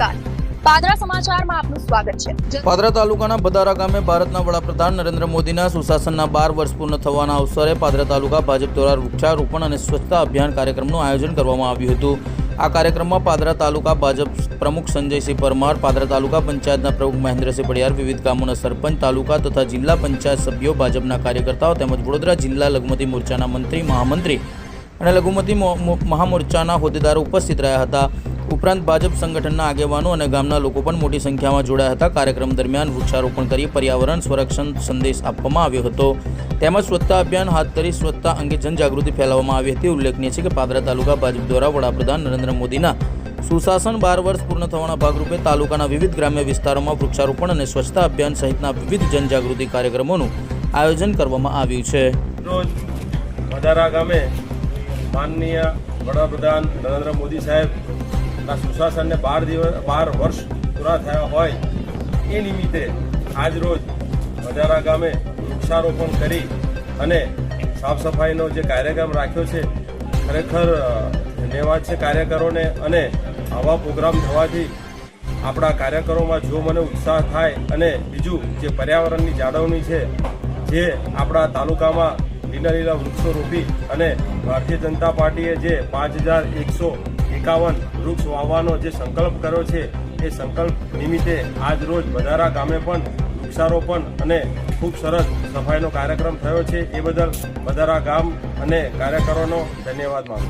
નમસ્કાર, પાદરા સમાચારમાં આપનું સ્વાગત છે। પાદરા તાલુકાના બદારા ગામે ભારતના વડાપ્રધાન નરેન્દ્ર મોદીના સુશાસનના 12 વર્ષ પૂર્ણ થવાના અવસરે પાદરા તાલુકા ભાજપ દ્વારા વૃક્ષારોપણ અને સ્વચ્છતા અભિયાન કાર્યક્રમનું આયોજન કરવામાં આવ્યું હતું। આ કાર્યક્રમમાં પાદરા તાલુકા ભાજપ પ્રમુખ સંજયસિંહ પરમાર, પાદરા તાલુકા પંચાયતના પ્રમુખ મહેન્દ્રસિંહ પડિયાર, વિવિધ ગામોના સરપંચ, તાલુકા તથા જિલ્લા પંચાયત સભ્યો, ભાજપના કાર્યકર્તાઓ તેમજ વડોદરા જિલ્લા લઘુમતી મોરચાના મંત્રી, મહામંત્રી અને લઘુમતી મહામોરચાના હોદ્દેદારો ઉપસ્થિત રહ્યા હતા। ઉપરાંત ભાજપ સંગઠનના આગેવાનો અને ગામના લોકો પણ મોટી સંખ્યામાં જોડાયા હતા। કાર્યક્રમ દરમિયાન વૃક્ષારોપણ કરી પર્યાવરણ સંરક્ષણ સંદેશ આપવામાં આવ્યો હતો તેમજ સ્વચ્છતા અભિયાન હાથ ધરી સ્વચ્છતા અંગે જનજાગૃતિ ફેલાવવામાં આવી હતી। ઉલ્લેખનીય છે કે પાદરા તાલુકા ભાજપ દ્વારા વડાપ્રધાન નરેન્દ્ર મોદીના સુશાસન 12 વર્ષ પૂર્ણ થવાના ભાગરૂપે તાલુકાના વિવિધ ગ્રામ્ય વિસ્તારોમાં વૃક્ષારોપણ અને સ્વચ્છતા અભિયાન સહિતના વિવિધ જનજાગૃતિ કાર્યક્રમોનું આયોજન કરવામાં આવ્યું છે। રોજ બદારા ગામે માનનીય વડાપ્રધાન નરેન્દ્ર મોદી સાહેબના સુશાસનને 12 વર્ષ પૂરા થયા હોય એ નિમિત્તે આજ રોજ બદારા ગામે વૃક્ષારોપણ કરી અને સાફ સફાઈનો જે કાર્યક્રમ રાખ્યો છે ખરેખર ધન્યવાદ છે કાર્યકરોને। અને આવા પ્રોગ્રામ થવાથી આપણા કાર્યકરોમાં જો મને ઉત્સાહ થાય અને બીજું જે પર્યાવરણની જાળવણી છે, જે આપણા તાલુકામાં લીલા વૃક્ષો રોપી અને ભારતીય જનતા પાર્ટીએ જે 5151 વૃક્ષ વાવવાનો જે સંકલ્પ કર્યો છે એ સંકલ્પ નિમિત્તે આજ રોજ બદારા ગામે પણ વૃક્ષારોપણ અને ખૂબ સરસ સફાઈનો કાર્યક્રમ થયો છે। એ બદલ બદારા ગામ અને કાર્યકરોનો ધન્યવાદ માનું।